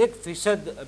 1%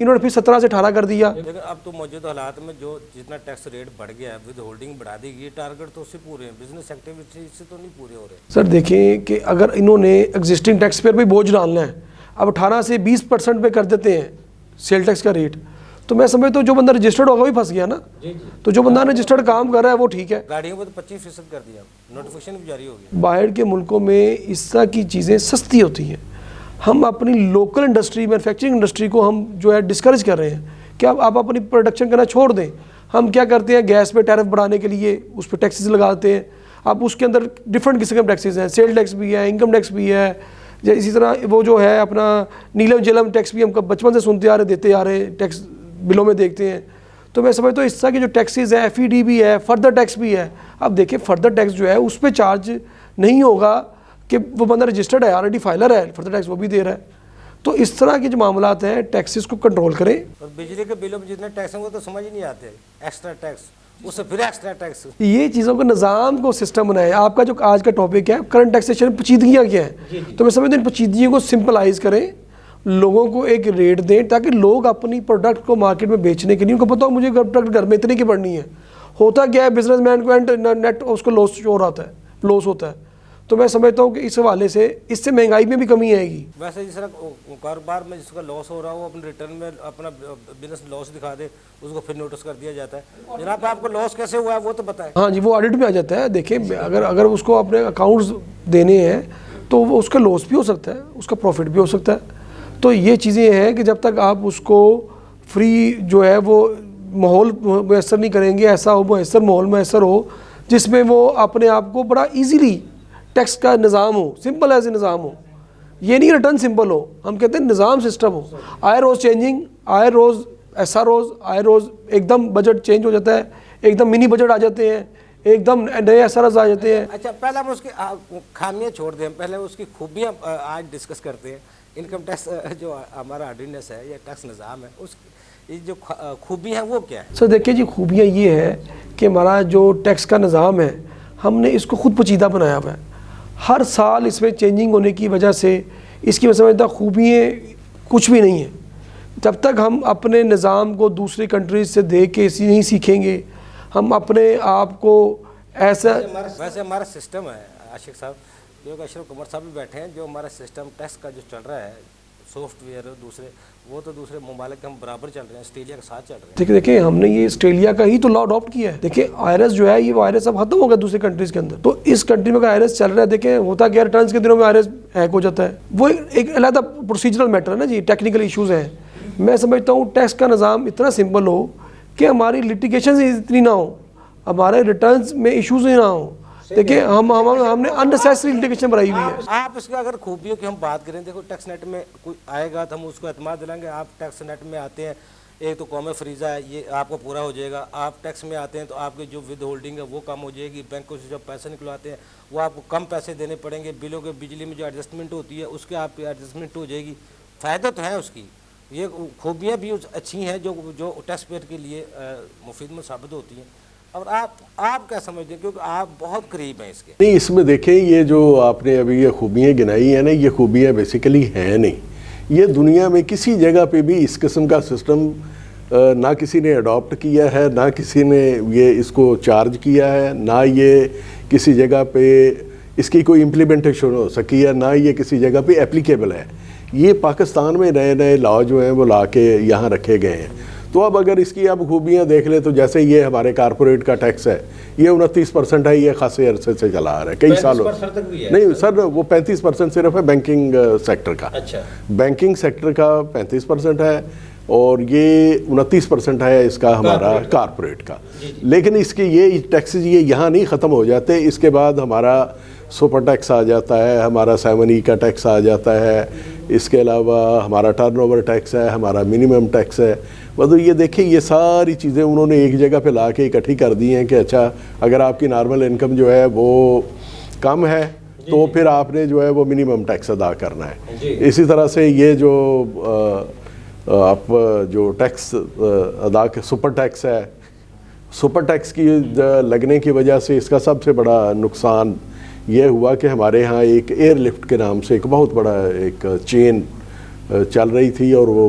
انہوں نے پھر 17 سے 18 کر دیا. لیکن اب تو موجودہ حالات میں جو جتنا ٹیکس ریٹ بڑھ گیا ہے, ود ہولڈنگ بڑھا دی گئی, ٹارگیٹ تو اس سے پورے ہیں, بزنس ایکٹیویٹی سے تو نہیں پورے ہو رہے. سر دیکھیں کہ اگر انہوں نے ایگزسٹنگ ٹیکس پیئر پہ بوجھ ڈالنا ہے, اب 18 سے 20% پہ کر دیتے ہیں سیل ٹیکس کا ریٹ, تو میں سمجھتا ہوں جو بندہ رجسٹرڈ ہوگا بھی پھنس گیا نا. تو جو بندہ رجسٹرڈ کام کر رہا ہے وہ ٹھیک ہے. گاڑیوں پہ تو 25% کر دیا, نوٹیفیکیشن بھی جاری ہو گیا. باہر کے ملکوں میں اس طرح کی چیزیں سستی ہوتی ہیں. ہم اپنی لوکل انڈسٹری, مینوفیکچرنگ انڈسٹری کو ہم جو ہے ڈسکریج کر رہے ہیں کہ آپ اپنی پروڈکشن کرنا چھوڑ دیں. ہم کیا کرتے ہیں, گیس پہ ٹیرف بڑھانے کے لیے اس پہ ٹیکسز لگاتے ہیں. اب اس کے اندر ڈفرینٹ قسم کے ٹیکسز ہیں, سیل ٹیکس بھی ہے, انکم ٹیکس بھی ہے, اسی طرح وہ جو ہے اپنا نیلم جلم ٹیکس بھی ہم بچپن سے سنتے آ رہے, دیتے آ رہے ہیں, ٹیکس بلوں میں دیکھتے ہیں. تو میں سمجھتا ہوں اس طرح کے جو ٹیکسز ہے, FED بھی ہے, فردر ٹیکس بھی ہے. اب دیکھیں فردر ٹیکس جو ہے اس پہ چارج نہیں ہوگا کہ وہ بندہ رجسٹرڈ ہے, آلریڈی فائلر ہے, فردر ٹیکس وہ بھی دے رہا ہے. تو اس طرح کے جو معاملات ہیں ٹیکسز کو کنٹرول کریں. اور بجلی کے بلوں میں جتنے ٹیکس ہیں وہ تو سمجھ ہی نہیں آتے, ایکسٹرا ٹیکس, اس سے پھر ایکسٹرا ٹیکس. یہ چیزوں کا نظام کو سسٹم بنائے. آپ کا جو آج کا ٹاپک ہے کرنٹ ٹیکسیشن, پیچیدگیاں کیا ہیں, تو میں سمجھتا ہوں ان پیچیدگیوں کو سمپلائز کریں, لوگوں کو ایک ریٹ دیں تاکہ لوگ اپنی پروڈکٹ کو مارکیٹ میں بیچنے کے لیے, ان کو پتہ ہو مجھے پروڈکٹ گھر میں اتنے کی پڑنی ہے. ہوتا کیا ہے, بزنس مین کو نیٹ اس کو لاس ہو رہا ہے, لاس ہوتا ہے. تو میں سمجھتا ہوں کہ اس حوالے سے اس سے مہنگائی میں بھی کمی آئے گی. ویسے جس طرح کاروبار میں جس کا لاس ہو رہا ہو, اپنے ریٹرن میں اپنا بزنس لاس دکھا دے, اس کو پھر نوٹس کر دیا جاتا ہے, جناب آپ کو لاس کیسے ہوا ہے وہ تو بتائیں. ہاں جی, وہ آڈٹ میں آ جاتا ہے. دیکھیں اگر اس کو اپنے اکاؤنٹس دینے ہیں تو وہ اس کا لاس بھی ہو سکتا ہے, اس کا پروفٹ بھی ہو سکتا ہے. تو یہ چیزیں ہیں کہ جب تک آپ اس کو فری جو ہے وہ ماحول میسر نہیں کریں گے, ایسا ہو میسر ماحول میسر ہو جس میں وہ اپنے آپ کو بڑا ایزیلی ٹیکس کا نظام ہو, سمپل ایز اے نظام ہو. یہ نہیں ریٹرن سمپل ہو, ہم کہتے ہیں نظام سسٹم ہو. آئے روز چینجنگ, آئے روز ایسا روز, آئے روز ایک دم بجٹ چینج ہو جاتا ہے, ایک دم منی بجٹ آ جاتے ہیں, ایک دم نئے ایسرز آ جاتے ہیں. اچھا پہلے ہم اس کی خامیاں چھوڑ دیں, پہلے اس کی خوبیاں آج ڈسکس کرتے ہیں. انکم ٹیکس جو ہمارا آرڈیننس ہے یا ٹیکس نظام ہے, اس کی جو خوبیاں ہیں وہ کیا ہے؟ سر دیکھیے جی, خوبیاں یہ ہے کہ ہمارا جو ٹیکس کا نظام ہے ہم نے اس کو خود پیچیدہ بنایا ہوا ہے. ہر سال اس میں چینجنگ ہونے کی وجہ سے اس کی میں سمجھتا خوبیاں کچھ بھی نہیں ہیں. جب تک ہم اپنے نظام کو دوسری کنٹریز سے دیکھ کے نہیں سیکھیں گے, ہم اپنے آپ کو ایسا. ویسے ہمارا سسٹم ہے عاشق صاحب, جو کہ اشرف قمر صاحب بھی بیٹھے ہیں, جو ہمارا سسٹم ٹیکس کا جو چل رہا ہے, سافٹ ویئر دوسرے, وہ تو دوسرے ممالک کے ہم برابر چل رہے ہیں, آسٹریلیا کے ساتھ چل رہے ہیں. دیکھیں ہم نے یہ آسٹریلیا کا ہی تو لا اڈاپٹ کیا ہے. دیکھیں آئرس جو ہے یہ آئرس اب ختم ہو گیا دوسری کنٹریز کے اندر, تو اس کنٹری میں اگر آئرس چل رہا ہے, دیکھیں ہوتا کیا ریٹرنس کے دنوں میں آئرس ہیک ہو جاتا ہے. وہ ایک علیحدہ پروسیجرل میٹر ہے نا جی, ٹیکنیکل ایشوز ہیں. میں سمجھتا ہوں ٹیکس کا نظام اتنا سمپل ہو کہ ہماری لٹیگیشن اتنی نہ ہو, ہمارے ریٹرنس میں ایشوز ہی نہ ہوں. دیکھیں ہم نے اننیسیسری لٹیگیشن بنائی ہوئی ہے. آپ اس کے اگر خوبیوں کی ہم بات کریں, دیکھو ٹیکس نیٹ میں کوئی آئے گا تو ہم اس کو اعتماد دلائیں گے. آپ ٹیکس نیٹ میں آتے ہیں, ایک تو قوم فریضہ ہے, یہ آپ کو پورا ہو جائے گا. آپ ٹیکس میں آتے ہیں تو آپ کی جو ود ہولڈنگ ہے وہ کم ہو جائے گی. بینکوں سے جب پیسے نکلواتے ہیں وہ آپ کو کم پیسے دینے پڑیں گے. بلوں کے بجلی میں جو ایڈجسٹمنٹ ہوتی ہے اس کے آپ کی ایڈجسٹمنٹ ہو جائے گی. فائدہ تو ہے اس کی, یہ خوبیاں بھی اچھی ہیں جو ٹیکس پیئر کے لیے مفید ثابت ہوتی ہیں. اور آپ کیا سمجھتے ہیں, کیونکہ آپ بہت قریب ہیں اس کے؟ نہیں, اس میں دیکھیں یہ جو آپ نے ابھی یہ خوبیاں گنائی ہیں نا, یہ خوبیاں بیسیکلی ہیں نہیں. یہ دنیا میں کسی جگہ پہ بھی اس قسم کا سسٹم نہ کسی نے اڈاپٹ کیا ہے, نہ کسی نے یہ اس کو چارج کیا ہے, نہ یہ کسی جگہ پہ اس کی کوئی امپلیمنٹیشن ہو سکی ہے, نہ یہ کسی جگہ پہ اپلیکیبل ہے. یہ پاکستان میں نئے نئے لا جو ہیں وہ لا کے یہاں رکھے گئے ہیں. تو اب اگر اس کی اب خوبیاں دیکھ لیں تو جیسے یہ ہمارے کارپوریٹ کا ٹیکس ہے, یہ 29% ہے, یہ خاصے عرصے سے چلا آ رہا ہے, کئی سالوں. نہیں سر, وہ 35% صرف ہے بینکنگ سیکٹر کا. اچھا, بینکنگ سیکٹر کا 35% ہے, اور یہ 29% ہے اس کا ہمارا کارپوریٹ کا. لیکن اس کے یہ ٹیکسز یہ یہاں نہیں ختم ہو جاتے. اس کے بعد ہمارا سپر ٹیکس آ جاتا ہے, ہمارا 7E کا ٹیکس آ جاتا ہے, اس کے علاوہ ہمارا ٹرن اوور ٹیکس ہے, ہمارا منیمم ٹیکس ہے. مطلب یہ دیکھیں یہ ساری چیزیں انہوں نے ایک جگہ پہ لا کے اکٹھی کر دی ہیں کہ اچھا اگر آپ کی نارمل انکم جو ہے وہ کم ہے تو پھر آپ نے جو ہے وہ منیمم ٹیکس ادا کرنا ہے. اسی طرح سے یہ جو آپ جو ٹیکس ادا کے سپر ٹیکس ہے, سپر ٹیکس کی لگنے کی وجہ سے اس کا سب سے بڑا نقصان یہ ہوا کہ ہمارے ہاں ایک ایئر لفٹ کے نام سے ایک بہت بڑا ایک چین چل رہی تھی, اور وہ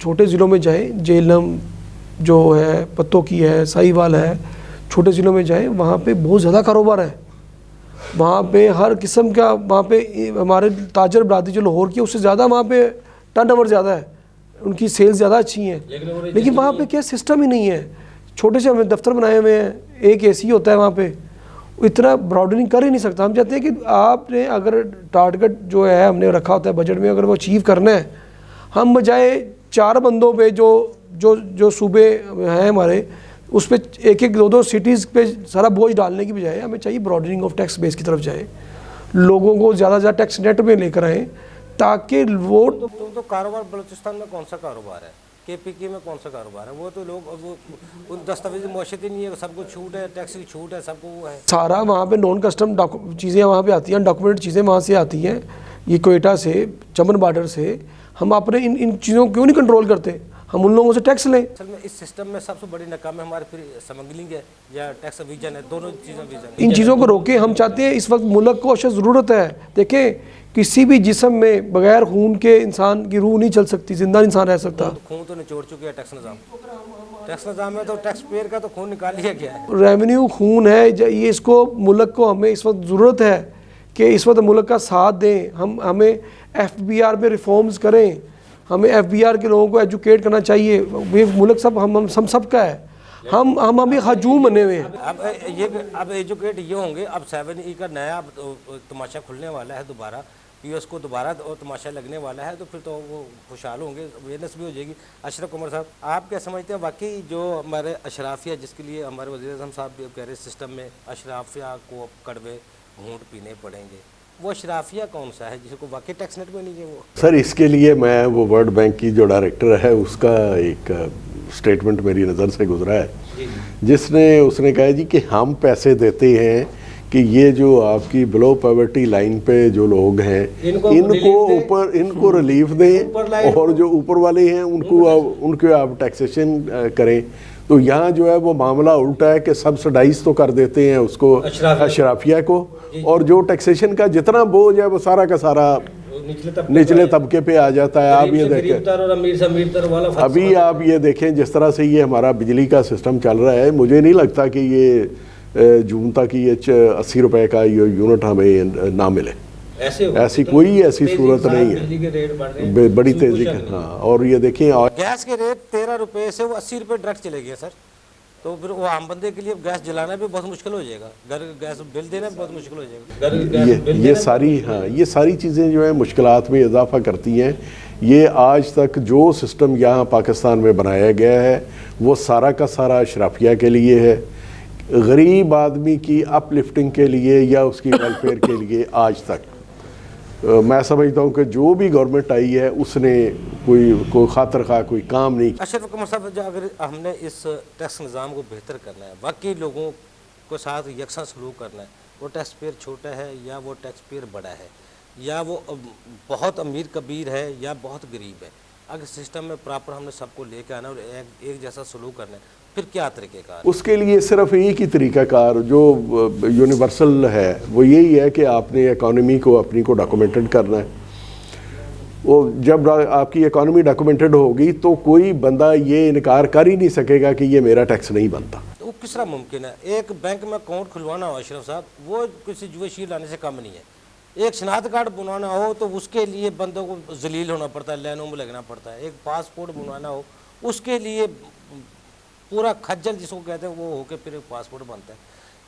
چھوٹے ضلعوں میں جائیں، جہلم جو ہے، پتوں کی ہے، ساہیوال ہے، چھوٹے ضلعوں میں جائیں، وہاں پہ بہت زیادہ کاروبار ہے. وہاں پہ ہر قسم کا، وہاں پہ ہمارے تاجر برادری جو لاہور کی ہے اس سے زیادہ وہاں پہ ٹرن اوور زیادہ ہے، ان کی سیلز زیادہ اچھی ہیں. لیکن وہاں پہ کیا سسٹم ہی نہیں ہے. چھوٹے سے ہمیں دفتر بنائے ہوئے ہیں، ایک اے سی ہوتا ہے وہاں پہ، اتنا براڈننگ کر ہی نہیں سکتا. ہم چاہتے ہیں کہ آپ نے اگر ٹارگٹ جو ہے ہم نے رکھا ہوتا ہے بجٹ میں، اگر وہ اچیو کرنا ہے، ہم بجائے 4 بندوں پہ جو صوبے ہیں ہمارے، اس پہ 1-2 سٹیز پہ سارا بوجھ ڈالنے کی بجائے ہمیں چاہیے براڈننگ آف ٹیکس بیس کی طرف جائے، لوگوں کو زیادہ سے زیادہ ٹیکس نیٹ میں لے کر آئیں تاکہ وہ تو کاروبار بلوچستان میں کون سا کاروبار ہے، کے پی کے میں کون سا کاروبار ہے؟ وہ تو لوگ وہ ان دستاویزی معاشرت ہی نہیں ہے، سب کو چھوٹ ہے، ٹیکس کی چھوٹ ہے، سب کو وہ ہے. سارا وہاں پہ نان کسٹم چیزیں وہاں پہ آتی ہیں، ڈاکومنٹ چیزیں وہاں سے آتی ہیں. یہ کوئٹہ سے، چمن بارڈر سے، ہم اپنے ان چیزوں کو کیوں نہیں کنٹرول کرتے؟ ہم ان لوگوں سے ٹیکس لیں. اصل میں اس سسٹم میں سب سے بڑی ناکامی ہمارے پھر سمگلنگ ہے یا ٹیکس ایویژن ہے، دونوں چیزیں ویژن. ان چیزوں کو روکیں. ہم چاہتے ہیں، اس وقت ملک کو اشد ضرورت ہے. دیکھیں کسی بھی جسم میں بغیر خون کے انسان کی روح نہیں چل سکتی، زندہ انسان رہ سکتا. خون تو نچوڑ چکے ہیں ٹیکس نظام. ٹیکس نظام میں تو ٹیکس پیئر کا تو خون نکال لیا گیا ہے. ریونیو خون ہے، یہ اس کو ملک کو ہمیں اس وقت ضرورت ہے کہ اس وقت ملک کا ساتھ دیں. ہمیں ایف بی آر میں ریفارمز کریں. ہمیں ایف بی آر کے لوگوں کو ایجوکیٹ کرنا چاہیے. یہ ملک ہم سب کا ہے. ہم ابھی ہجوم بنے ہوئے ہیں. اب ایجوکیٹ یہ ہوں گے. اب 7E کا نیا تماشا کھلنے والا ہے دوبارہ، پی ایس کو دوبارہ تماشا لگنے والا ہے، تو پھر تو وہ خوشحال ہوں گے، اویئرنیس بھی ہو جائے گی. اشرف عمر صاحب، آپ کیا سمجھتے ہیں واقعی جو ہمارے اشرافیہ، جس کے لیے ہمارے وزیر اعظم صاحب بھی کہہ رہے سسٹم میں اشرافیہ کو کڑوے گھونٹ پینے پڑیں گے، وہ اشرافیہ کون سا ہے جس کو واقعی ٹیکس نیٹ میں نہیں ہے؟ وہ سر اس کے لیے میں وہ ورلڈ بینک کی جو ڈائریکٹر ہے اس کا ایک سٹیٹمنٹ میری نظر سے گزرا ہے، اس نے کہا جی کہ ہم پیسے دیتے ہیں کہ یہ جو آپ کی بلو پاورٹی لائن پہ جو لوگ ہیں ان کو ریلیف دیں، اور جو اوپر والے ہیں ان کو آپ ٹیکسیشن کریں. تو یہاں جو ہے وہ معاملہ الٹا ہے کہ سبسڈائز تو کر دیتے ہیں اس کو اشرافیہ کو، اور جو ٹیکسیشن کا جتنا بوجھ ہے وہ سارا کا سارا نچلے طبقے پہ آ جاتا ہے. آپ یہ دیکھیں، ابھی آپ یہ دیکھیں جس طرح سے یہ ہمارا بجلی کا سسٹم چل رہا ہے، مجھے نہیں لگتا کہ یہ جون تک یہ 80 روپے کا یہ یونٹ ہمیں نہ ملے. ایسی کوئی ایسی صورت نہیں ہے، بڑی تیزی کا. ہاں، اور یہ دیکھیں گیس کے ریٹ 13 روپے سے وہ 80 روپے ڈائریکٹ چلے گئے سر. تو پھر وہ عام بندے کے لیے گیس جلانا بھی بہت مشکل ہو جائے گا، گھر گیس بل دینا بھی بہت مشکل ہو جائے گا. یہ ساری چیزیں جو ہیں مشکلات میں اضافہ کرتی ہیں. یہ آج تک جو سسٹم یہاں پاکستان میں بنایا گیا ہے وہ سارا کا سارا اشرافیہ کے لیے ہے، غریب آدمی کی اپ لفٹنگ کے لیے یا اس کی ویلفیئر کے لیے. آج تک میں سمجھتا ہوں کہ جو بھی گورنمنٹ آئی ہے اس نے کوئی خاطر خواہ کوئی کام نہیں. اشرف عمر صاحب، اگر ہم نے اس ٹیکس نظام کو بہتر کرنا ہے، واقعی لوگوں کو ساتھ یکساں سلوک کرنا ہے، وہ ٹیکس پیئر چھوٹا ہے یا وہ ٹیکس پیئر بڑا ہے، یا وہ بہت امیر کبیر ہے یا بہت غریب ہے، اگر سسٹم میں پراپر ہم نے سب کو لے کے آنا اور ایک جیسا سلوک کرنا ہے، پھر کیا طریقہ کار؟ اس کے لیے صرف ایک ہی طریقہ کار جو یونیورسل ہے وہ یہی ہے کہ آپ نے اکانومی کو اپنی کو ڈاکومنٹڈ کرنا ہے. وہ جب آپ کی اکانومی ڈاکومنٹڈ ہوگی تو کوئی بندہ یہ انکار کر ہی نہیں سکے گا کہ یہ میرا ٹیکس نہیں بنتا. وہ کس طرح ممکن ہے؟ ایک بینک میں اکاؤنٹ کھلوانا ہو اشرف صاحب، وہ کسی جوئے شیر لانے سے کم نہیں ہے. ایک شناخت کارڈ بنوانا ہو تو اس کے لیے بندوں کو ذلیل ہونا پڑتا ہے، لائنوں میں لگنا پڑتا ہے. ایک پاسپورٹ بنوانا ہو اس کے لیے پورا کھجل جس کو کہتے ہیں وہ ہو کے پھر ایک پاسپورٹ بنتا ہے.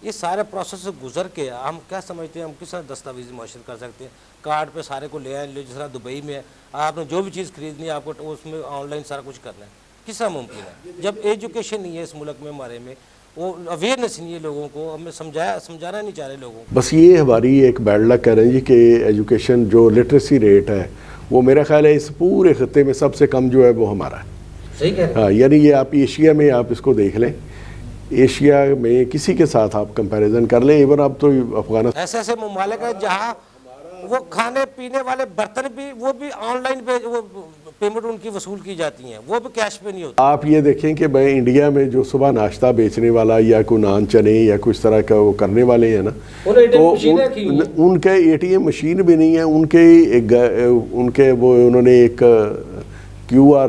یہ سارے پروسیس سے گزر کے ہم کیا سمجھتے ہیں ہم کس طرح دستاویزی معاشرت کر سکتے ہیں؟ کارڈ پہ سارے کو لے آئیں. جس طرح دبئی میں آپ نے جو بھی چیز خریدنی ہے آپ کو اس میں آن لائن سارا کچھ کرنا ہے. کس طرح ممکن ہے جب ایجوکیشن نہیں ہے اس ملک میں ہمارے میں، وہ اویئرنیس نہیں ہے لوگوں کو، ہمیں سمجھانا نہیں چاہ رہے لوگوں کو. بس یہ ہماری ایک بیڈ لک کہہ رہے ہیں جی کہ ایجوکیشن جو لٹریسی ریٹ ہے وہ میرا خیال ہے اس پورے خطے میں سب سے کم جو ہے وہ ہمارا ہے. صحیح کہہ رہے ہیں. ہاں، یعنی یہ آپ ایشیا میں آپ اس کو دیکھ لیں، ایشیا میں کسی کے ساتھ آپ کمپیریزن کر لیں. ایون اب تو افغانستان ایسے ممالک ہیں جہاں وہ کھانے پینے والے برتن بھی وہ بھی آن لائن پہ وہ پیمنٹ ان کی وصول کی جاتی ہیں، وہ بھی کیش پہ نہیں ہوتی. آپ یہ دیکھیں کہ میں انڈیا میں جو صبح ناشتہ بیچنے والا یا کوئی نان چنے یا کچھ طرح کا وہ کرنے والے ہیں نا، تو ان کے اے ٹی ایم مشین بھی نہیں ہے. ان کے وہ انہوں نے ایک QR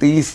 30,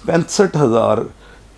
65,000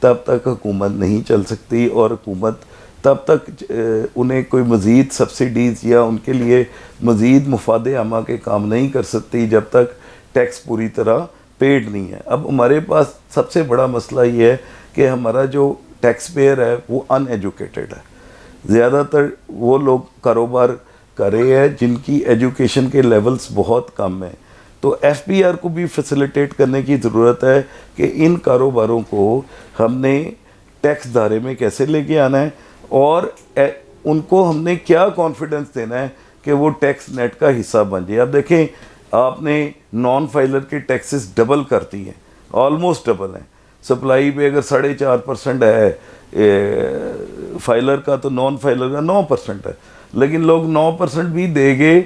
تب تک حکومت نہیں چل سکتی, اور حکومت تب تک انہیں کوئی مزید سبسڈیز یا ان کے لیے مزید مفاد عامہ کے کام نہیں کر سکتی جب تک ٹیکس پوری طرح پیڈ نہیں ہے. اب ہمارے پاس سب سے بڑا مسئلہ یہ ہے کہ ہمارا جو ٹیکس پیئر ہے وہ ان ایجوکیٹڈ ہے. زیادہ تر وہ لوگ کاروبار کر رہے ہیں جن کی ایجوکیشن کے لیولز بہت کم ہیں. تو ایف پی آر کو بھی فیسیلیٹیٹ کرنے کی ضرورت ہے کہ ان کاروباروں کو ہم نے ٹیکس دائرے میں کیسے لے کے آنا ہے, اور ان کو ہم نے کیا کانفیڈنس دینا ہے کہ وہ ٹیکس نیٹ کا حصہ بن جائے. اب دیکھیں, آپ نے نان فائلر کے ٹیکسز ڈبل کر دی ہیں, آلموسٹ ڈبل ہیں. سپلائی پہ اگر 4.5% ہے فائلر کا, تو نان فائلر کا 9% ہے. لیکن لوگ 9% بھی دے گے,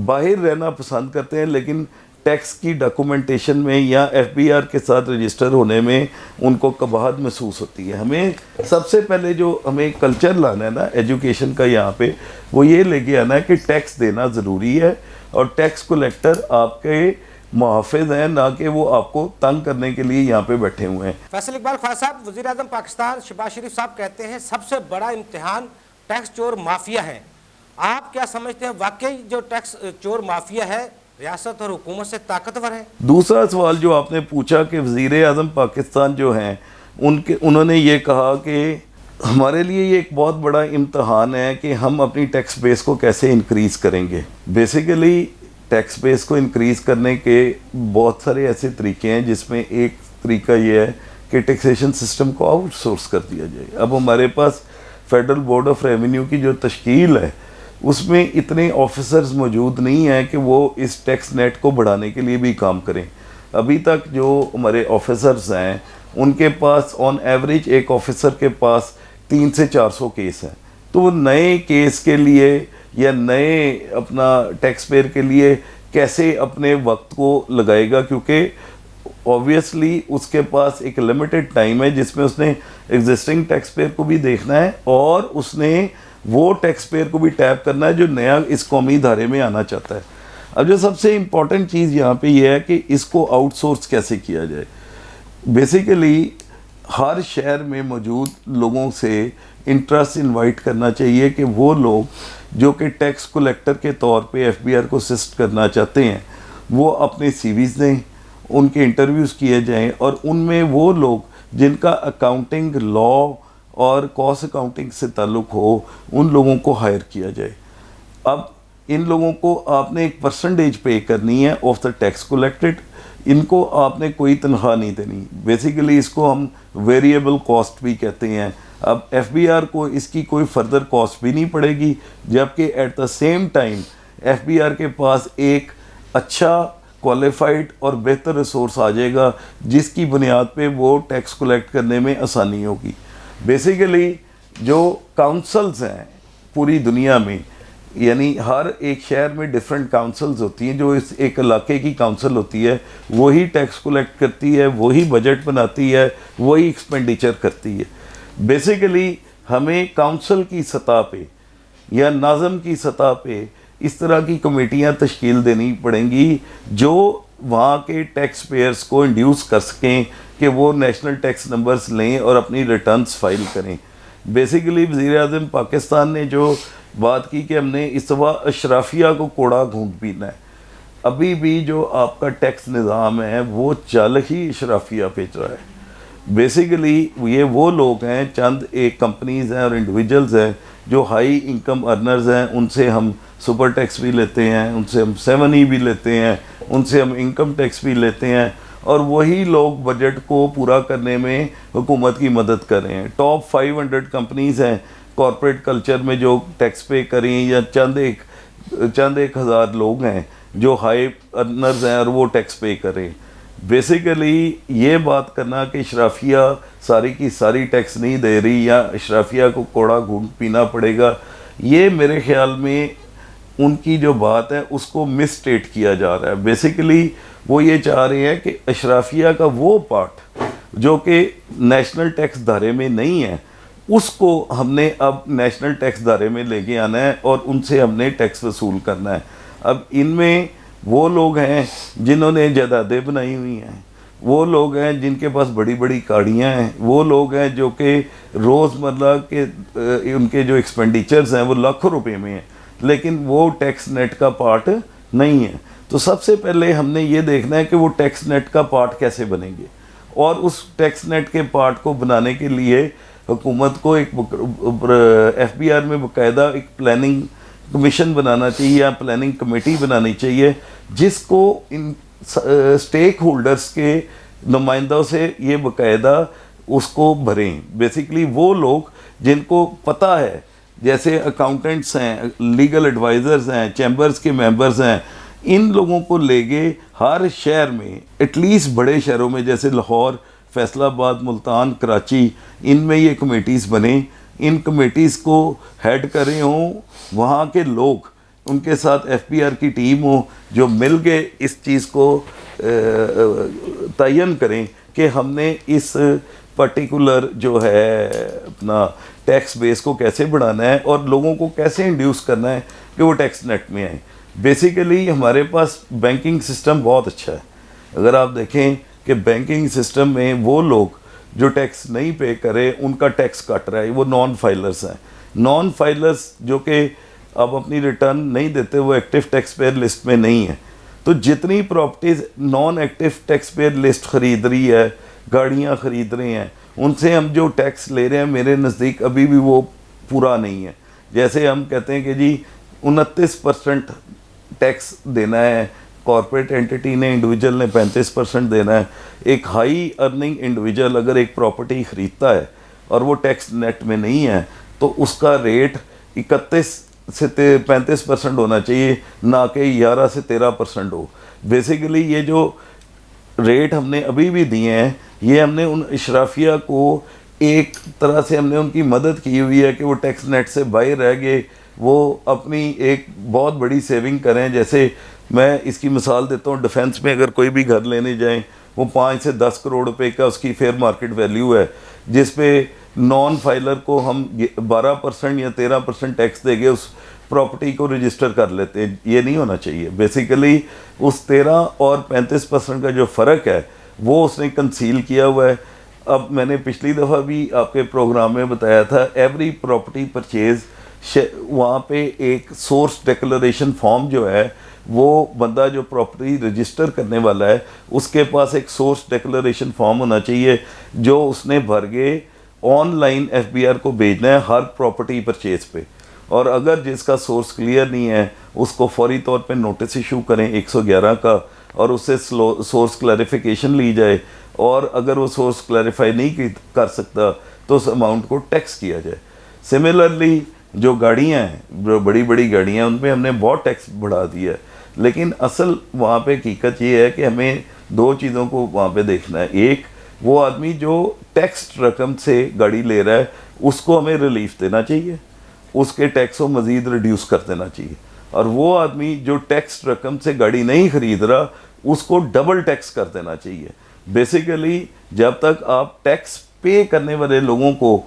باہر رہنا پسند کرتے ہیں, لیکن ٹیکس کی ڈاکومنٹیشن میں یا ایف بی آر کے ساتھ رجسٹر ہونے میں ان کو قباحت محسوس ہوتی ہے. ہمیں سب سے پہلے جو ہمیں کلچر لانا ہے نا ایجوکیشن کا یہاں پہ, وہ یہ لے کے آنا ہے کہ ٹیکس دینا ضروری ہے, اور ٹیکس کلیکٹر آپ کے محافظ ہیں, نہ کہ وہ آپ کو تنگ کرنے کے لیے یہاں پہ بیٹھے ہوئے ہیں. فیصل اقبال خواجہ صاحب, وزیر اعظم پاکستان شہباز شریف صاحب کہتے ہیں سب سے بڑا امتحان ٹیکس چور مافیا ہے. آپ کیا سمجھتے ہیں, واقعی جو ٹیکس چور مافیا ہے ریاست اور حکومت سے طاقتور ہے؟ دوسرا سوال جو آپ نے پوچھا کہ وزیر اعظم پاکستان جو ہیں انہوں نے یہ کہا کہ ہمارے لیے یہ ایک بہت بڑا امتحان ہے کہ ہم اپنی ٹیکس بیس کو کیسے انکریز کریں گے. بیسیکلی ٹیکس بیس کو انکریز کرنے کے بہت سارے ایسے طریقے ہیں, جس میں ایک طریقہ یہ ہے کہ ٹیکسیشن سسٹم کو آؤٹ سورس کر دیا جائے. اب ہمارے پاس فیڈرل بورڈ آف ریونیو کی جو تشکیل ہے اس میں اتنے آفیسرز موجود نہیں ہیں کہ وہ اس ٹیکس نیٹ کو بڑھانے کے لیے بھی کام کریں. ابھی تک جو ہمارے آفیسرز ہیں ان کے پاس آن ایوریج ایک آفیسر کے پاس 300 سے 400 کیس ہیں. تو وہ نئے کیس کے لیے یا نئے اپنا ٹیکس پیئر کے لیے کیسے اپنے وقت کو لگائے گا, کیونکہ اوبویسلی اس کے پاس ایک لمیٹڈ ٹائم ہے جس میں اس نے ایگزسٹنگ ٹیکس پیئر کو بھی دیکھنا ہے, اور اس نے وہ ٹیکس پیئر کو بھی ٹیپ کرنا ہے جو نیا اس قومی ادارے میں آنا چاہتا ہے. اب جو سب سے امپورٹنٹ چیز یہاں پہ یہ ہے کہ اس کو آؤٹ سورس کیسے کیا جائے. بیسیکلی ہر شہر میں موجود لوگوں سے انٹرسٹ انوائٹ کرنا چاہیے کہ وہ لوگ جو کہ ٹیکس کلیکٹر کے طور پہ ایف بی آر کو اسسٹ کرنا چاہتے ہیں وہ اپنے سی ویز دیں, ان کے انٹرویوز کیے جائیں, اور ان میں وہ لوگ جن کا اکاؤنٹنگ لا اور کاسٹ اکاؤنٹنگ سے تعلق ہو ان لوگوں کو ہائر کیا جائے. اب ان لوگوں کو آپ نے ایک پرسنٹیج پے کرنی ہے آف دا ٹیکس کلیکٹڈ, ان کو آپ نے کوئی تنخواہ نہیں دینی. بیسیکلی اس کو ہم ویریبل کاسٹ بھی کہتے ہیں. اب ایف بی آر کو اس کی کوئی فردر کاسٹ بھی نہیں پڑے گی, جبکہ at the same time F B R کے پاس ایک اچھا کوالیفائڈ اور بہتر ریسورس آ جائے گا جس کی بنیاد پہ وہ ٹیکس کلیکٹ کرنے میں آسانی ہوگی. بیسیکلی جو کاؤنسلز ہیں پوری دنیا میں, یعنی ہر ایک شہر میں ڈیفرنٹ کاؤنسلز ہوتی ہیں, جو اس ایک علاقے کی کاؤنسل ہوتی ہے وہی ٹیکس کلیکٹ کرتی ہے, وہی بجٹ بناتی ہے, وہی ایکسپینڈیچر کرتی ہے. بیسیکلی ہمیں کاؤنسل کی سطح پہ یا ناظم کی سطح پہ اس طرح کی کمیٹیاں تشکیل دینی پڑیں گی جو وہاں کے ٹیکس پیئرز کو انڈیوس کر سکیں کہ وہ نیشنل ٹیکس نمبرز لیں اور اپنی ریٹرنز فائل کریں. بیسیکلی وزیر اعظم پاکستان نے جو بات کی کہ ہم نے اس دفعہ اشرافیہ کو کوڑا گھونٹ پینا ہے, ابھی بھی جو آپ کا ٹیکس نظام ہے وہ چل ہی اشرافیہ پہ چل رہا ہے. بیسیکلی یہ وہ لوگ ہیں, چند ایک کمپنیز ہیں اور انڈیویجلز ہیں جو ہائی انکم ارنرز ہیں, ان سے ہم سپر ٹیکس بھی لیتے ہیں, ان سے ہم 7E بھی لیتے ہیں, ان سے ہم انکم ٹیکس بھی لیتے ہیں, اور وہی لوگ بجٹ کو پورا کرنے میں حکومت کی مدد کر رہے ہیں. ٹاپ 500 کمپنیز ہیں کارپوریٹ کلچر میں جو ٹیکس پے کریں, یا چند ایک ہزار لوگ ہیں جو ہائی ارنرز ہیں اور وہ ٹیکس پے کریں. بیسیکلی یہ بات کرنا کہ اشرافیہ ساری کی ساری ٹیکس نہیں دے رہی یا اشرافیہ کو کوڑا گھونٹ پینا پڑے گا, یہ میرے خیال میں ان کی جو بات ہے اس کو مس اسٹیٹ کیا جا رہا ہے. بیسیکلی وہ یہ چاہ رہے ہیں کہ اشرافیہ کا وہ پارٹ جو کہ نیشنل ٹیکس دھارے میں نہیں ہے اس کو ہم نے اب نیشنل ٹیکس دھارے میں لے کے آنا ہے اور ان سے ہم نے ٹیکس وصول کرنا ہے. اب ان میں وہ لوگ ہیں جنہوں نے جائیدادیں بنائی ہوئی ہیں, وہ لوگ ہیں جن کے پاس بڑی بڑی گاڑیاں ہیں, وہ لوگ ہیں جو کہ روزمرہ کے ان کے جو ایکسپینڈیچرز ہیں وہ لاکھوں روپے میں ہیں, لیکن وہ ٹیکس نیٹ کا پارٹ نہیں ہے. تو سب سے پہلے ہم نے یہ دیکھنا ہے کہ وہ ٹیکس نیٹ کا پارٹ کیسے بنیں گے, اور اس ٹیکس نیٹ کے پارٹ کو بنانے کے لیے حکومت کو ایک ایف بی آر میں باقاعدہ ایک پلاننگ کمیشن بنانا چاہیے یا پلاننگ کمیٹی بنانی چاہیے, جس کو ان اسٹیک ہولڈرز کے نمائندوں سے یہ باقاعدہ اس کو بھریں. بیسیکلی وہ لوگ جن کو پتہ ہے, جیسے اکاؤنٹنٹس ہیں, لیگل ایڈوائزرز ہیں, چیمبرز کے ممبرز ہیں, ان لوگوں کو لے گے ہر شہر میں, ایٹ لیسٹ بڑے شہروں میں جیسے لاہور, فیصل آباد, ملتان, کراچی, ان میں یہ کمیٹیز بنیں. ان کمیٹیز کو ہیڈ کرے ہوں وہاں کے لوگ, ان کے ساتھ ایف پی آر کی ٹیم ہو جو مل کے اس چیز کو تعین کریں کہ ہم نے اس پرٹیکولر جو ہے اپنا ٹیکس بیس کو کیسے بڑھانا ہے اور لوگوں کو کیسے انڈیوس کرنا ہے کہ وہ ٹیکس نیٹ میں آئیں. بیسیکلی ہمارے پاس بینکنگ سسٹم بہت اچھا ہے. اگر آپ دیکھیں کہ بینکنگ سسٹم میں وہ لوگ جو ٹیکس نہیں پے کرے ان کا ٹیکس کٹ رہا ہے, وہ نان فائلرز ہیں. نان فائلرز جو کہ اب اپنی ریٹرن نہیں دیتے وہ ایکٹیو ٹیکس پیئر لسٹ میں نہیں ہیں. تو جتنی properties non active tax payer list خرید رہی ہے, گاڑیاں خرید رہے ہیں, ان سے ہم جو ٹیکس لے رہے ہیں میرے نزدیک ابھی بھی وہ پورا نہیں ہے. جیسے ہم کہتے ہیں کہ جی 29% ٹیکس دینا ہے کارپوریٹ اینٹی نے, انڈیویجول نے 35% دینا ہے. ایک ہائی ارننگ انڈیویجول اگر ایک پراپرٹی خریدتا ہے اور وہ ٹیکس نیٹ میں نہیں ہے تو اس کا ریٹ 31 سے 35% ہونا چاہیے, نہ کہ 11 سے 13% ہو. بیسیکلی یہ جو ریٹ ہم نے ابھی بھی دیے ہیں یہ ہم نے ان اشرافیہ کو ایک طرح سے ہم نے ان کی مدد کی ہوئی ہے کہ وہ ٹیکس نیٹ سے باہر رہ گئے, وہ اپنی ایک بہت بڑی سیونگ کریں. جیسے میں اس کی مثال دیتا ہوں, ڈیفنس میں اگر کوئی بھی گھر لینے جائیں وہ 5 سے 10 کروڑ روپے کا اس کی فیئر مارکیٹ ویلیو ہے, جس پہ نان فائلر کو ہم 12% یا 13% ٹیکس دے گے اس پراپرٹی کو رجسٹر کر لیتے ہیں. یہ نہیں ہونا چاہیے. بیسیکلی اس 13 اور 35% کا جو فرق ہے وہ اس نے کنسیل کیا ہوا ہے. اب میں نے پچھلی دفعہ بھی آپ کے پروگرام میں بتایا تھا, ایوری پراپرٹی پرچیز وہاں پہ ایک سورس ڈیکلریشن فارم جو ہے وہ بندہ جو پراپرٹی رجسٹر کرنے والا ہے اس کے پاس ایک سورس ڈیکلریشن فارم ہونا چاہیے جو اس نے بھر کے online F B R کو بھیجنا ہے ہر پراپرٹی پرچیز پہ. اور اگر جس کا سورس کلیئر نہیں ہے اس کو فوری طور پہ نوٹس ایشو کریں 111 کا, اور اس سے سورس کلیریفیکیشن لی جائے, اور اگر وہ سورس کلیریفائی نہیں کر سکتا تو اس اماؤنٹ کو ٹیکس کیا جائے. سملرلی جو گاڑیاں ہیں, جو بڑی بڑی گاڑیاں, ان پہ ہم نے بہت ٹیکس بڑھا دیا ہے, لیکن اصل وہاں پہ حقیقت یہ ہے کہ ہمیں 2 چیزوں کو وہاں پہ دیکھنا ہے. ایک, وہ آدمی جو ٹیکس رقم سے گاڑی لے رہا ہے اس کو ہمیں ریلیف دینا چاہیے, اس کے ٹیکس کو مزید ریڈیوس کر دینا چاہیے. اور وہ آدمی جو ٹیکس رقم سے گاڑی نہیں خرید رہا اس کو ڈبل ٹیکس کر دینا چاہیے. بیسیکلی جب تک آپ ٹیکس پے کرنے والے لوگوں کو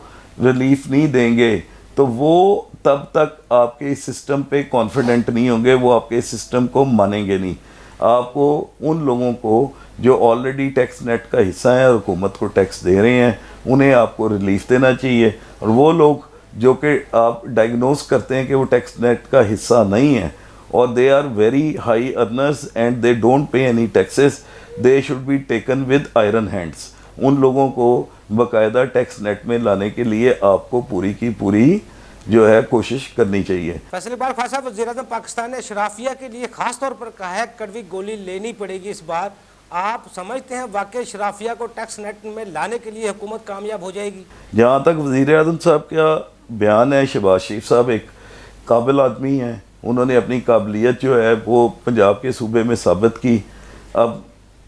ریلیف نہیں دیں گے تو وہ تب تک آپ کے اس سسٹم پہ کانفیڈنٹ نہیں ہوں گے, وہ آپ کے سسٹم کو مانیں گے نہیں. آپ کو ان لوگوں کو جو آلریڈی ٹیکس نیٹ کا حصہ ہیں اور حکومت کو ٹیکس دے رہے ہیں انہیں آپ کو ریلیف دینا چاہیے. اور وہ لوگ جو کہ آپ ڈائگنوز کرتے ہیں کہ وہ ٹیکس نیٹ کا حصہ نہیں ہیں اور they are very high earners and they don't pay any taxes, they should be taken with iron hands. ان لوگوں کو باقاعدہ ٹیکس نیٹ میں لانے کے لیے آپ کو پوری کی پوری جو ہے کوشش کرنی چاہیے. فیصل اقبال خان صاحب, وزیر اعظم پاکستان نے اشرافیہ کے لیے خاص طور پر کہا ہے کڑوی گولی لینی پڑے گی اس بار. آپ سمجھتے ہیں واقعی اشرافیہ کو ٹیکس نیٹ میں لانے کے لیے حکومت کامیاب ہو جائے گی؟ جہاں تک وزیر اعظم صاحب کا بیان ہے, شہباز شریف صاحب ایک قابل آدمی ہیں, انہوں نے اپنی قابلیت جو ہے وہ پنجاب کے صوبے میں ثابت کی. اب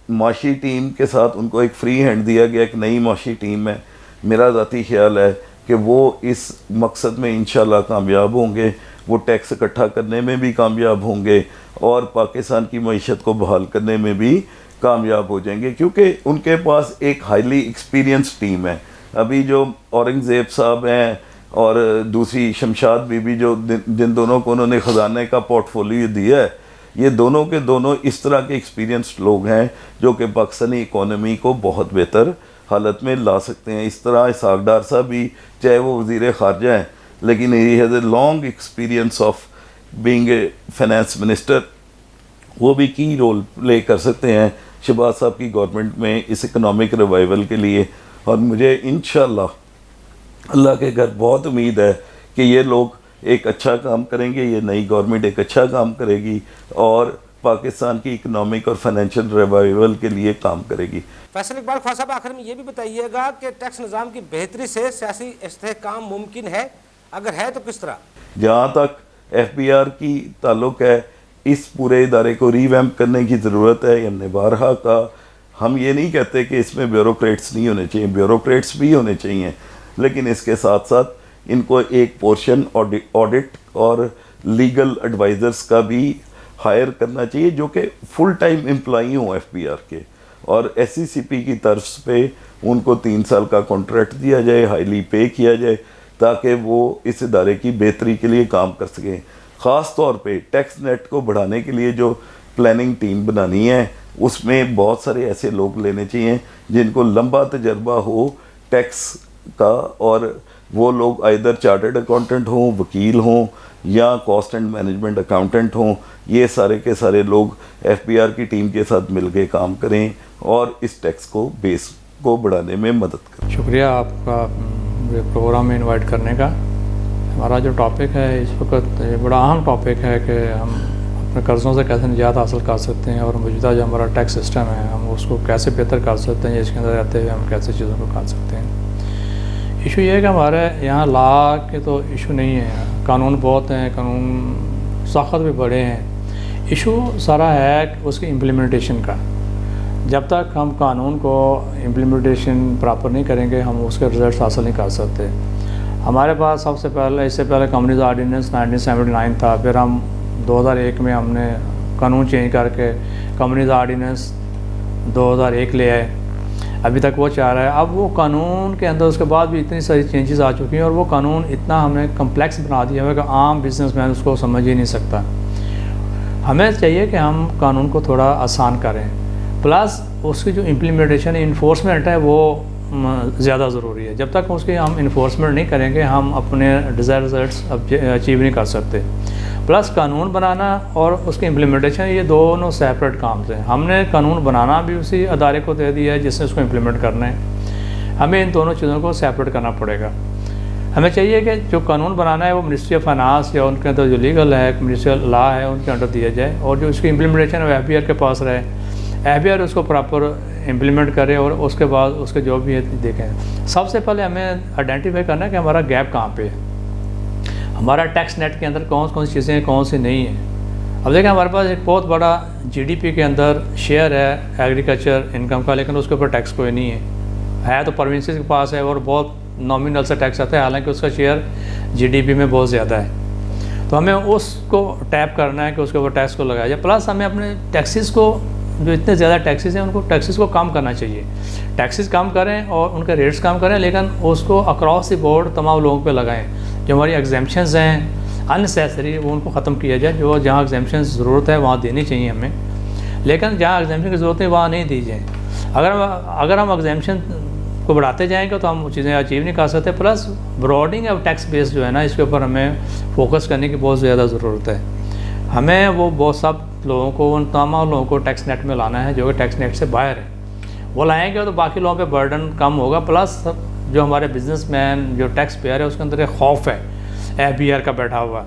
معاشی ٹیم کے ساتھ ان کو ایک فری ہینڈ دیا گیا, ایک نئی معاشی ٹیم ہے. میرا ذاتی خیال ہے کہ وہ اس مقصد میں انشاءاللہ کامیاب ہوں گے, وہ ٹیکس اکٹھا کرنے میں بھی کامیاب ہوں گے اور پاکستان کی معیشت کو بحال کرنے میں بھی کامیاب ہو جائیں گے, کیونکہ ان کے پاس ایک ہائیلی ایکسپیرینس ٹیم ہے. ابھی جو اورنگزیب صاحب ہیں اور دوسری شمشاد بی بی جو جن دونوں کو انہوں نے خزانے کا پورٹ فولیو دیا ہے, یہ دونوں کے دونوں اس طرح کے ایکسپیرینسڈ لوگ ہیں جو کہ پاکستانی اکانومی کو بہت بہتر حالت میں لا سکتے ہیں. اس طرح اسحاق ڈار صاحب بھی چاہے وہ وزیر خارجہ ہیں لیکن he has a long experience of being a finance minister, وہ بھی کی رول پلے کر سکتے ہیں شہباز صاحب کی گورنمنٹ میں اس اکنامک ریوائول کے لیے. اور مجھے انشاءاللہ اللہ کے گھر بہت امید ہے کہ یہ لوگ ایک اچھا کام کریں گے, یہ نئی گورنمنٹ ایک اچھا کام کرے گی اور پاکستان کی اکنامک اور فائنینشیل ریوائول کے لیے کام کرے گی. فیصل اقبال خواجہ صاحب, آخر میں یہ بھی بتائیے گا کہ ٹیکس نظام کی بہتری سے سیاسی استحکام ممکن ہے, اگر ہے تو کس طرح؟ جہاں تک ایف بی آر کی تعلق ہے, اس پورے ادارے کو ری ویمپ کرنے کی ضرورت ہے. ہم نے بارہا کہا, ہم یہ نہیں کہتے کہ اس میں بیوروکریٹس نہیں ہونے چاہیے, بیوروکریٹس بھی ہونے چاہیے, لیکن اس کے ساتھ ساتھ ان کو ایک پورشن آڈٹ اور لیگل ایڈوائزرز کا بھی ہائر کرنا چاہیے جو کہ فل ٹائم امپلائی ہوں ایف بی آر کے, اور ایس سی سی پی کی طرف پہ ان کو 3 سال کا کانٹریکٹ دیا جائے, ہائیلی پے کیا جائے تاکہ وہ اس ادارے کی بہتری کے لیے کام کر سکیں. خاص طور پہ ٹیکس نیٹ کو بڑھانے کے لیے جو پلاننگ ٹیم بنانی ہے اس میں بہت سارے ایسے لوگ لینے چاہیے جن کو لمبا تجربہ ہو ٹیکس کا, اور وہ لوگ ایدر چارٹرڈ اکاؤنٹنٹ ہوں, وکیل ہوں یا کاسٹ اینڈ مینجمنٹ اکاؤنٹنٹ ہوں. یہ سارے کے سارے لوگ ایف بی آر کی ٹیم کے ساتھ مل کے کام کریں اور اس ٹیکس کو بیس کو بڑھانے میں مدد کریں. شکریہ آپ کا پروگرام میں انوائٹ کرنے کا. ہمارا جو ٹاپک ہے اس وقت یہ بڑا اہم ٹاپک ہے کہ ہم اپنے قرضوں سے کیسے نجات حاصل کر سکتے ہیں اور موجودہ جو ہمارا ٹیکس سسٹم ہے ہم اس کو کیسے بہتر کر سکتے ہیں, اس کے اندر رہتے ہوئے ہم کیسے چیزوں کو کر سکتے ہیں. ایشو یہ ہے کہ ہمارے یہاں لا کے تو ایشو نہیں ہے, قانون بہت ہیں, قانون سخت بھی بڑے ہیں. ایشو سارا ہے اس کی امپلیمنٹیشن کا. جب تک ہم قانون کو امپلیمنٹیشن پراپر نہیں کریں گے ہم اس کے رزلٹس حاصل نہیں کر سکتے. ہمارے پاس سب سے پہلے اس سے پہلے کمپنیز آرڈیننس 1979 تھا, پھر ہم 2001 میں ہم نے قانون چینج کر کے کمپنیز آرڈیننس 2001 لے آئے, ابھی تک وہ چاہ رہا ہے. اب وہ قانون کے اندر اس کے بعد بھی اتنی ساری چینجز آ چکی ہیں اور وہ قانون اتنا ہمیں کمپلیکس بنا دیا ہے کہ عام بزنس مین اس کو سمجھ ہی نہیں سکتا. ہمیں چاہیے کہ ہم قانون کو تھوڑا آسان کریں, پلس اس کی جو امپلیمنٹیشن انفورسمنٹ ہے وہ زیادہ ضروری ہے. جب تک اس کی ہم انفورسمنٹ نہیں کریں گے ہم اپنے ڈیزائر رزلٹس اچیو نہیں کر سکتے. پلس قانون بنانا اور اس کی امپلیمنٹیشن یہ دونوں سیپریٹ کامز ہیں. ہم نے قانون بنانا بھی اسی ادارے کو دے دیا ہے جس نے اس کو امپلیمنٹ کرنا ہے. ہمیں ان دونوں چیزوں کو سیپریٹ کرنا پڑے گا. ہمیں چاہیے کہ جو قانون بنانا ہے وہ منسٹری آف فائنانس یا ان کے اندر جو لیگل ہے منسٹریل لا ہے ان کے انڈر دیا جائے, اور جو اس کی امپلیمنٹیشن ہے وہ ایف بی آر کے پاس رہے, ایف بی آر اس کو پراپر امپلیمنٹ کرے اور اس کے بعد اس کے جو بھی ہے دیکھیں. سب سے پہلے ہمیں آئیڈینٹیفائی کرنا ہے کہ ہمارا گیپ کہاں پہ ہے, ہمارا ٹیکس نیٹ کے اندر کون سی چیزیں ہیں کون سی نہیں ہیں. اب دیکھیں ہمارے پاس ایک بہت بڑا جی ڈی پی کے اندر شیئر ہے ایگریکلچر انکم کا, لیکن اس کے اوپر ٹیکس کوئی نہیں ہے تو پروونسز کے پاس ہے اور بہت نامنل سے ٹیکس آتا ہے, حالانکہ اس کا شیئر جی ڈی پی میں بہت زیادہ ہے. تو ہمیں اس کو ٹیپ کرنا ہے کہ اس کے اوپر ٹیکس کو لگایا جائے. پلس ہمیں اپنے ٹیکسز کو جو اتنے زیادہ ٹیکسز ہیں ان کو ٹیکسز کو کم کرنا چاہیے. ٹیکسز کم کریں اور ان کے ریٹس کم کریں, لیکن اس کو اکراس دی بورڈ تمام لوگوں پہ لگائیں. جو ہماری ایگزیمپشنز ہیں اننیسیسری وہ ان کو ختم کیا جائے. جو جہاں ایگزیمپشنز ضرورت ہے وہاں دینی چاہیے ہمیں, لیکن جہاں ایگزیمپشن کی ضرورت ہے وہاں نہیں دی جائیں. اگر ہم ایگزیمپشن کو بڑھاتے جائیں گے تو ہم وہ چیزیں اچیو نہیں کر سکتے. پلس براڈنگ آف ٹیکس بیس جو ہے نا اس کے اوپر ہمیں فوکس کرنے کی بہت زیادہ ضرورت ہے. ہمیں وہ بہت سب لوگوں کو ان تمام لوگوں کو ٹیکس نیٹ میں لانا ہے جو کہ ٹیکس نیٹ سے باہر ہے. وہ لائیں گے تو باقی لوگوں پہ برڈن کم ہوگا. پلس جو ہمارے بزنس مین جو ٹیکس پیئر ہے اس کے اندر ایک خوف ہے ایف بی آر کا بیٹھا ہوا,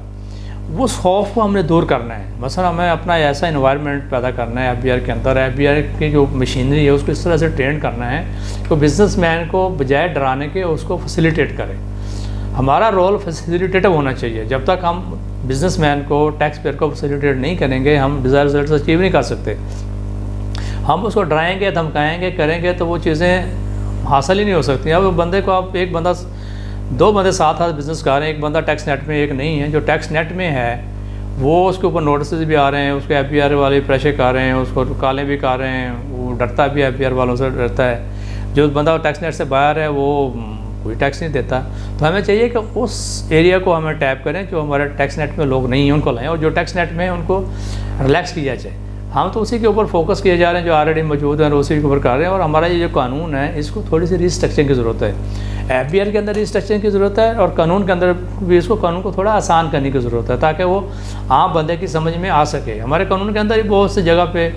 اس خوف کو ہم نے دور کرنا ہے. مثلا ہمیں اپنا ایسا انوائرمنٹ پیدا کرنا ہے ایف بی آر کے اندر, ایف بی آر کی جو مشینری ہے اس کو اس طرح سے ٹرین کرنا ہے کہ بزنس مین کو بجائے ڈرانے کے اس کو فیسیلیٹیٹ کرے. ہمارا رول فیسیلیٹیٹو ہونا چاہیے. جب تک ہم بزنس مین کو ٹیکس پیئر کو فیسیلیٹیٹ نہیں کریں گے ہم ڈیزائر رزلٹس اچیو نہیں کر سکتے. ہم اس کو ڈرائیں گے دھمکائیں گے کریں گے تو وہ چیزیں حاصل ہی نہیں ہو سکتی. اب بندے کو آپ ایک بندہ 2 بندے ساتھ بزنس کر رہے ہیں, ایک بندہ ٹیکس نیٹ میں ایک نہیں ہے. جو ٹیکس نیٹ میں ہے وہ اس کے اوپر نوٹسز بھی آ رہے ہیں, اس کو ایف بی آر والے پریشر کر رہے ہیں, اس کو کالیں بھی کر رہے ہیں, وہ ڈرتا بھی ایف بی آر والوں سے ڈرتا ہے. جو بندہ ٹیکس نیٹ سے باہر ہے وہ کوئی ٹیکس نہیں دیتا. تو ہمیں چاہیے کہ اس ایریا کو ہمیں ٹیپ کریں جو ہمارے ٹیکس نیٹ میں لوگ نہیں ہیں ان کو لائیں, اور جو ٹیکس نیٹ میں ہیں ان کو ریلیکس کیا جائے. ہم تو اسی کے اوپر فوکس کیے جا رہے ہیں جو آلریڈی موجود ہیں, اسی کے اوپر کر رہے ہیں. اور ہمارا یہ جو قانون ہے اس کو تھوڑی سی ریسٹرکچرنگ کی ضرورت ہے. FBR کے اندر ریسٹرکچرنگ کی ضرورت ہے, اور قانون کے اندر بھی اس کو قانون کو تھوڑا آسان کرنے کی ضرورت ہے تاکہ وہ عام بندے کی سمجھ میں آ سکے. ہمارے قانون کے اندر ہی بہت سی جگہ پہ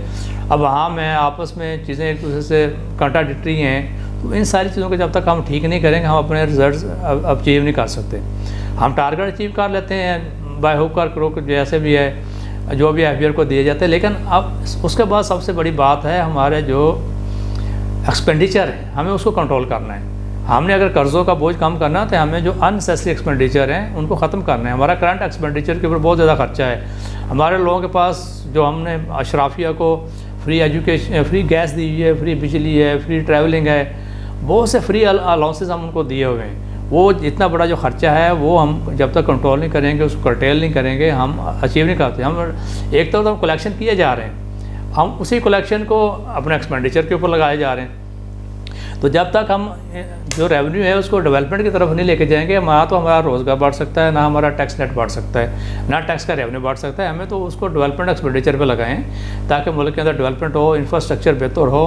اب عام ہیں, آپس میں چیزیں ایک دوسرے سے کنٹراڈکٹری ہیں. تو ان ساری چیزوں کو جب تک ہم ٹھیک نہیں کریں گے ہم اپنے رزلٹس اچیو نہیں کر سکتے. ہم ٹارگیٹ اچیو کر لیتے ہیں بائی ہوک اور کروک جیسے بھی ہے جو بھی FBR کو دیے جاتے ہیں, لیکن اب اس کے بعد سب سے بڑی بات ہے ہمارے جو ایکسپینڈیچر ہے ہمیں اس کو کنٹرول کرنا ہے. ہم نے اگر قرضوں کا بوجھ کم کرنا تو ہمیں جو انسیسری ایکسپینڈیچر ہیں ان کو ختم کرنا ہے. ہمارا کرنٹ ایکسپینڈیچر کے اوپر بہت زیادہ خرچہ ہے. ہمارے لوگوں کے پاس جو ہم نے اشرافیہ کو فری ایجوکیشن, فری گیس دی ہوئی ہے, فری بجلی ہے, فری ٹریولنگ ہے, بہت سے فری الاؤنسز ہم ان کو دیے ہوئے ہیں. وہ اتنا بڑا جو خرچہ ہے وہ ہم جب تک کنٹرول نہیں کریں گے, اس کو کرٹیل نہیں کریں گے, ہم اچیو نہیں کرتے. ہم ایک طرف ہم کلیکشن کیے جا رہے ہیں, ہم اسی کلیکشن کو اپنے ایکسپینڈیچر کے اوپر لگائے جا رہے ہیں. تو جب تک ہم جو ریونیو ہے اس کو ڈیولپمنٹ کی طرف نہیں لے کے جائیں گے, نہ تو ہمارا روزگار بڑھ سکتا ہے, نہ ہمارا ٹیکس نیٹ بڑھ سکتا ہے, نہ ٹیکس کا ریونیو بڑھ سکتا ہے. ہمیں تو اس کو ڈیولپمنٹ ایکسپینڈیچر پہ لگائیں تاکہ ملک کے اندر ڈیولپمنٹ ہو, انفراسٹرکچر بہتر ہو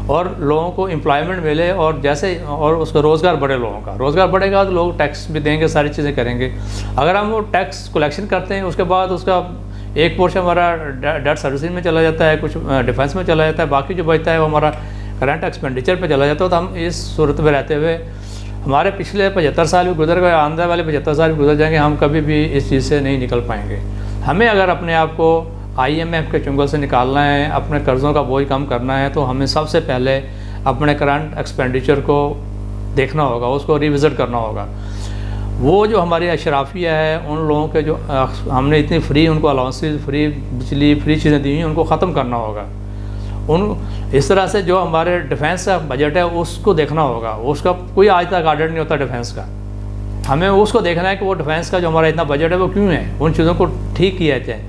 اور لوگوں کو امپلائمنٹ ملے, اور جیسے اور اس کا روزگار بڑھے. لوگوں کا روزگار بڑھے گا تو لوگ ٹیکس بھی دیں گے, ساری چیزیں کریں گے. اگر ہم وہ ٹیکس کلیکشن کرتے ہیں اس کے بعد اس کا ایک پورشن ہمارا ڈیٹ سروسنگ میں چلا جاتا ہے, کچھ ڈیفینس میں چلا جاتا ہے, باقی جو بچتا ہے وہ ہمارا کرنٹ ایکسپینڈیچر پہ چلا جاتا ہے. تو ہم اس صورت میں رہتے ہوئے ہمارے پچھلے 75 سال بھی گزر گئے, آنے والے 75 سال بھی گزر جائیں گے, ہم کبھی بھی اس چیز سے نہیں نکل پائیں گے. ہمیں اگر اپنے آپ کو IMF کے چنگل سے نکالنا ہے, اپنے قرضوں کا بوجھ کم کرنا ہے, تو ہمیں سب سے پہلے اپنے کرنٹ ایکسپینڈیچر کو دیکھنا ہوگا, اس کو ریوزٹ کرنا ہوگا. وہ جو ہماری اشرافیہ ہے ان لوگوں کے جو ہم نے اتنی فری ان کو الاؤنسز, فری بجلی, فری چیزیں دی ہیں, ان کو ختم کرنا ہوگا. اس طرح سے جو ہمارے ڈیفینس کا بجٹ ہے اس کو دیکھنا ہوگا. اس کا کوئی آج تک آڈٹ نہیں ہوتا ڈیفینس کا. ہمیں اس کو دیکھنا ہے کہ وہ ڈیفینس کا جو ہمارا اتنا بجٹ ہے وہ کیوں ہے, ان چیزوں کو ٹھیک کیا جائے.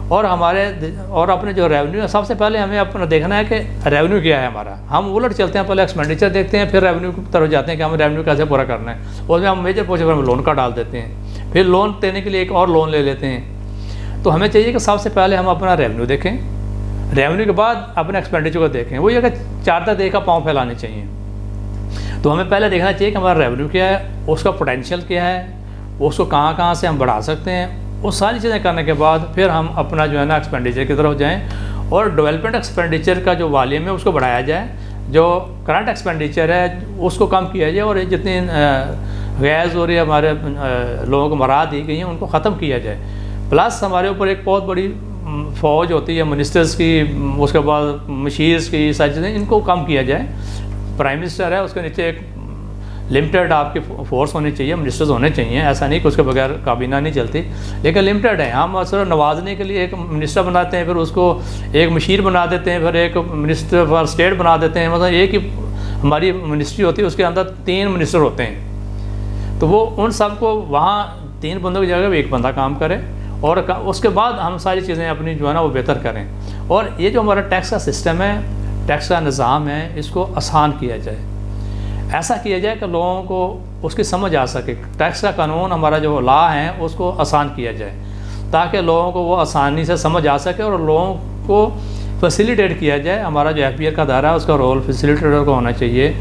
اور اپنے جو ریونیو ہے سب سے پہلے ہمیں اپنا دیکھنا ہے کہ ریونیو کیا ہے ہمارا. ہم الٹ چلتے ہیں, پہلے ایکسپینڈیچر دیکھتے ہیں, پھر ریونیو کی طرف جاتے ہیں کہ ہم ریونیو کیسے پورا کرنا ہے. اس میں ہم میجر پورشن پر لون کا ڈال دیتے ہیں, پھر لون دینے کے لیے ایک اور لون لے لیتے ہیں. تو ہمیں چاہیے کہ سب سے پہلے ہم اپنا ریونیو دیکھیں, ریونیو کے بعد اپنے ایکسپینڈیچر کو دیکھیں. وہ یہ کہ چارتا دے کا پاؤں پھیلانے چاہیے. تو ہمیں پہلے دیکھنا چاہیے کہ ہمارا ریونیو کیا ہے, اس کا پوٹینشیل کیا ہے, اس کو کہاں کہاں سے ہم بڑھا سکتے ہیں. وہ ساری چیزیں کرنے کے بعد پھر ہم اپنا جو ہے نا ایکسپینڈیچر کی طرف جائیں, اور ڈیولپمنٹ ایکسپینڈیچر کا جو والیوم ہے اس کو بڑھایا جائے, جو کرنٹ ایکسپینڈیچر ہے اس کو کم کیا جائے, اور جتنی غیر ضروری ہمارے لوگوں کو مراد دی گئی ہیں ان کو ختم کیا جائے. پلس ہمارے اوپر ایک بہت بڑی فوج ہوتی ہے منسٹرز کی, اس کے بعد مشیرز کی, ساری چیزیں ان کو کم کیا جائے. پرائم منسٹر ہے, اس کے نیچے ایک لمیٹڈ آپ کی فورس ہونی چاہیے, منسٹرز ہونے چاہیے. ایسا نہیں کہ اس کے بغیر کابینہ نہیں چلتی, لیکن لمیٹڈ ہے. ہم صرف نوازنے کے لیے ایک منسٹر بناتے ہیں, پھر اس کو ایک مشیر بنا دیتے ہیں, پھر ایک منسٹر فار اسٹیٹ بنا دیتے ہیں. مطلب ایک ہی ہماری منسٹری ہوتی ہے, اس کے اندر 3 منسٹر ہوتے ہیں. تو وہ ان سب کو وہاں 3 بندوں کی جگہ ایک بندہ کام کرے, اور اس کے بعد ہم ساری چیزیں اپنی جو ہے نا وہ بہتر کریں. اور یہ جو ہمارا ٹیکس کا سسٹم ہے, ٹیکس کا نظام ہے, اس کو آسان کیا جائے. ایسا کیا جائے کہ لوگوں کو اس کی سمجھ آ سکے. ٹیکس کا قانون ہمارا جو لا ہے اس کو آسان کیا جائے تاکہ لوگوں کو وہ آسانی سے سمجھ آ سکے, اور لوگوں کو فیسیلیٹیٹ کیا جائے. ہمارا جو FBR کا دائرہ ہے اس کا رول فیسیلیٹیٹر کو ہونا چاہیے.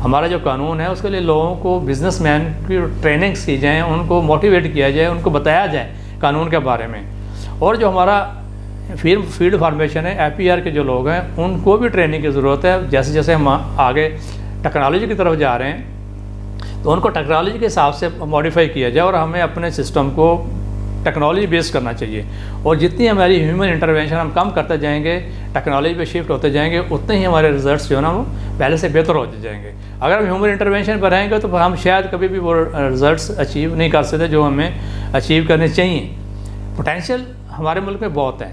ہمارا جو قانون ہے اس کے لیے لوگوں کو بزنس مین کی ٹریننگس کی جائیں, ان کو موٹیویٹ کیا جائے, ان کو بتایا جائے قانون کے بارے میں. اور جو ہمارا فیلڈ فارمیشن ہے, FBR کے جو لوگ ہیں ان کو بھی ٹریننگ کی ضرورت ہے. جیسے جیسے ہم آگے ٹیکنالوجی کی طرف جا رہے ہیں تو ان کو ٹیکنالوجی کے حساب سے ماڈیفائی کیا جائے, اور ہمیں اپنے سسٹم کو ٹیکنالوجی بیس کرنا چاہیے. اور جتنی ہماری ہیومن انٹروینشن ہم کم کرتے جائیں گے, ٹیکنالوجی پہ شفٹ ہوتے جائیں گے, اتنے ہی ہمارے ریزلٹس جو ہے نا وہ پہلے سے بہتر ہوتے جائیں گے. اگر ہم ہیومن انٹروینشن پر رہیں گے تو ہم شاید کبھی بھی وہ ریزلٹس اچیو نہیں کر سکتے جو ہمیں اچیو کرنے چاہیے. پوٹینشیل ہمارے ملک میں بہت ہے,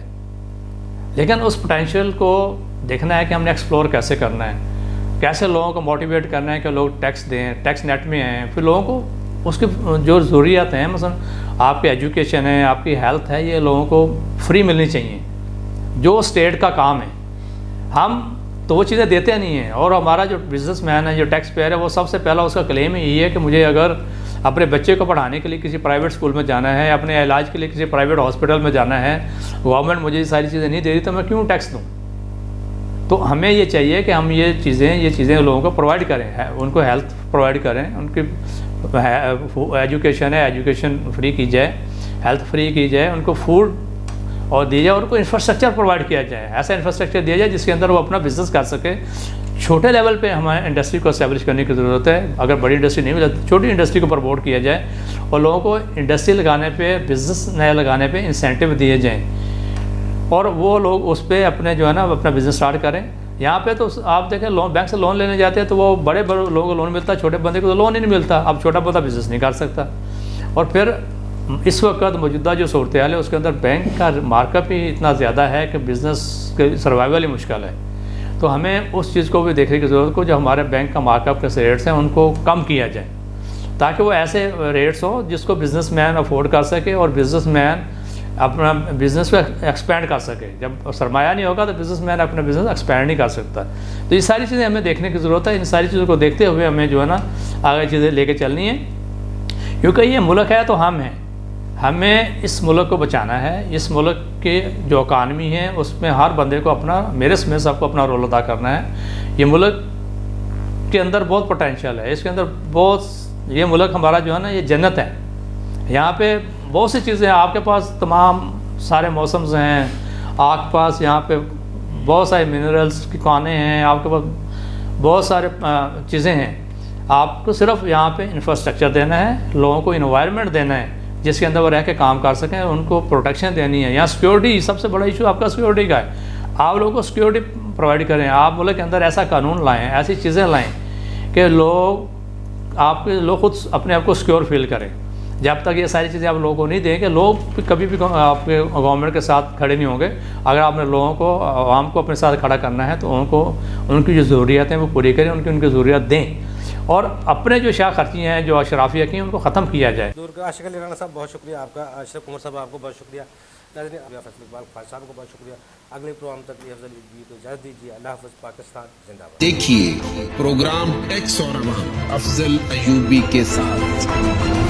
لیکن اس پوٹینشیل کو دیکھنا ہے کہ ہم نے ایکسپلور کیسے کرنا ہے, کیسے لوگوں کو موٹیویٹ کرنا ہے کہ لوگ ٹیکس دیں, ٹیکس نیٹ میں ہیں. پھر لوگوں کو اس کی جو ضروریات ہیں, مثلا آپ کی ایجوکیشن ہے, آپ کی ہیلتھ ہے, یہ لوگوں کو فری ملنی چاہیے, جو اسٹیٹ کا کام ہے. ہم تو وہ چیزیں دیتے نہیں ہیں. اور ہمارا جو بزنس مین ہے, جو ٹیکس پیئر ہے, وہ سب سے پہلا اس کا کلیم یہی ہے کہ مجھے اگر اپنے بچے کو پڑھانے کے لیے کسی پرائیویٹ اسکول میں جانا ہے, اپنے علاج کے لیے کسی پرائیویٹ ہاسپٹل میں جانا ہے, گورنمنٹ مجھے یہ ساری چیزیں نہیں دے رہی تو میں کیوں ٹیکس دوں. تو ہمیں یہ چاہیے کہ ہم یہ چیزیں لوگوں کو پرووائڈ کریں, ان کو ہیلتھ پرووائڈ کریں, ان کی ایجوکیشن ہے ایجوکیشن فری کی جائے, ہیلتھ فری کی جائے, ان کو فوڈ اور دی جائے, اور ان کو انفراسٹرکچر پرووائڈ کیا جائے, ایسا انفراسٹرکچر دیا جائے جس کے اندر وہ اپنا بزنس کر سکے. چھوٹے لیول پہ ہمیں انڈسٹری کو اسٹیبلش کرنے کی ضرورت ہے. اگر بڑی انڈسٹری نہیں ملتی, چھوٹی انڈسٹری کو پروموٹ کیا جائے اور لوگوں کو انڈسٹری لگانے پہ, بزنس نیا لگانے پہ انسینٹیو دیے جائیں, اور وہ لوگ اس پہ اپنے جو ہے نا اپنا بزنس اسٹارٹ کریں. یہاں پہ تو آپ دیکھیں بینک سے لون لینے جاتے ہیں تو وہ بڑے لوگوں کو لون ملتا ہے, چھوٹے بندے کو تو لون ہی نہیں ملتا. اب چھوٹا بندہ بزنس نہیں کر سکتا. اور پھر اس وقت موجودہ جو صورتحال ہے اس کے اندر بینک کا مارک اپ ہی اتنا زیادہ ہے کہ بزنس کے سروائیول ہی مشکل ہے. تو ہمیں اس چیز کو بھی دیکھنے کی ضرورت کو, جو ہمارے بینک کا مارک اپ کے ریٹس ہیں ان کو کم کیا جائے, تاکہ وہ ایسے ریٹس ہوں جس کو بزنس مین افورڈ کر سکے اور بزنس مین اپنا بزنس کو ایکسپینڈ کر سکے. جب سرمایہ نہیں ہوگا تو بزنس مین اپنا بزنس ایکسپینڈ نہیں کر سکتا. تو یہ ساری چیزیں ہمیں دیکھنے کی ضرورت ہے. ان ساری چیزوں کو دیکھتے ہوئے ہمیں جو ہے نا آگے چیزیں لے کے چلنی ہیں, کیونکہ یہ ملک ہے تو ہم ہیں, ہمیں اس ملک کو بچانا ہے. اس ملک کے جو اکانومی ہے اس میں ہر بندے کو اپنا, میرے سمیت سب کو اپنا رول ادا کرنا ہے. یہ ملک کے اندر بہت پوٹینشیل ہے, اس کے اندر بہت, یہ ملک ہمارا جو ہے نا یہ جنت ہے. یہاں پہ بہت سی چیزیں ہیں, آپ کے پاس تمام سارے موسمز ہیں, آپ کے پاس یہاں پہ بہت سارے منرلس کی کانیں ہیں, آپ کے پاس بہت سارے چیزیں ہیں. آپ کو صرف یہاں پہ انفراسٹرکچر دینا ہے, لوگوں کو انوائرمنٹ دینا ہے جس کے اندر وہ رہ کے کام کر سکیں, ان کو پروٹیکشن دینی ہے. یہاں سیکورٹی سب سے بڑا ایشو آپ کا سیکورٹی کا ہے. آپ لوگوں کو سیکورٹی پرووائڈ کریں. آپ ملک کے اندر ایسا قانون لائیں, ایسی چیزیں لائیں کہ لوگ خود اپنے آپ کو سیکور فیل کریں. جب تک یہ ساری چیزیں آپ لوگوں کو نہیں دیں گے, لوگ کبھی بھی آپ کے گورنمنٹ کے ساتھ کھڑے نہیں ہوں گے. اگر آپ نے لوگوں کو, عوام کو اپنے ساتھ کھڑا کرنا ہے تو ان کی جو ضروریات ہیں وہ پوری کریں, ان کی ضروریات دیں, اور اپنے جو شاہ خرچیاں ہیں, جو اشرافیہ کی ہیں, ان کو ختم کیا جائے. عاشق علی رانا صاحب بہت شکریہ آپ کا, اشرف عمر صاحب آپ کو بہت شکریہ, ناظرین فیصل اقبال خواجہ صاحب کو بہت شکریہ. اگلے پروگرام تک افضل عید کو اجازت دیجیے. اللہ حافظ. پاکستان زندہ باد. دیکھیے پروگرام ٹیکس اور عوام افضل ایوبی کے ساتھ.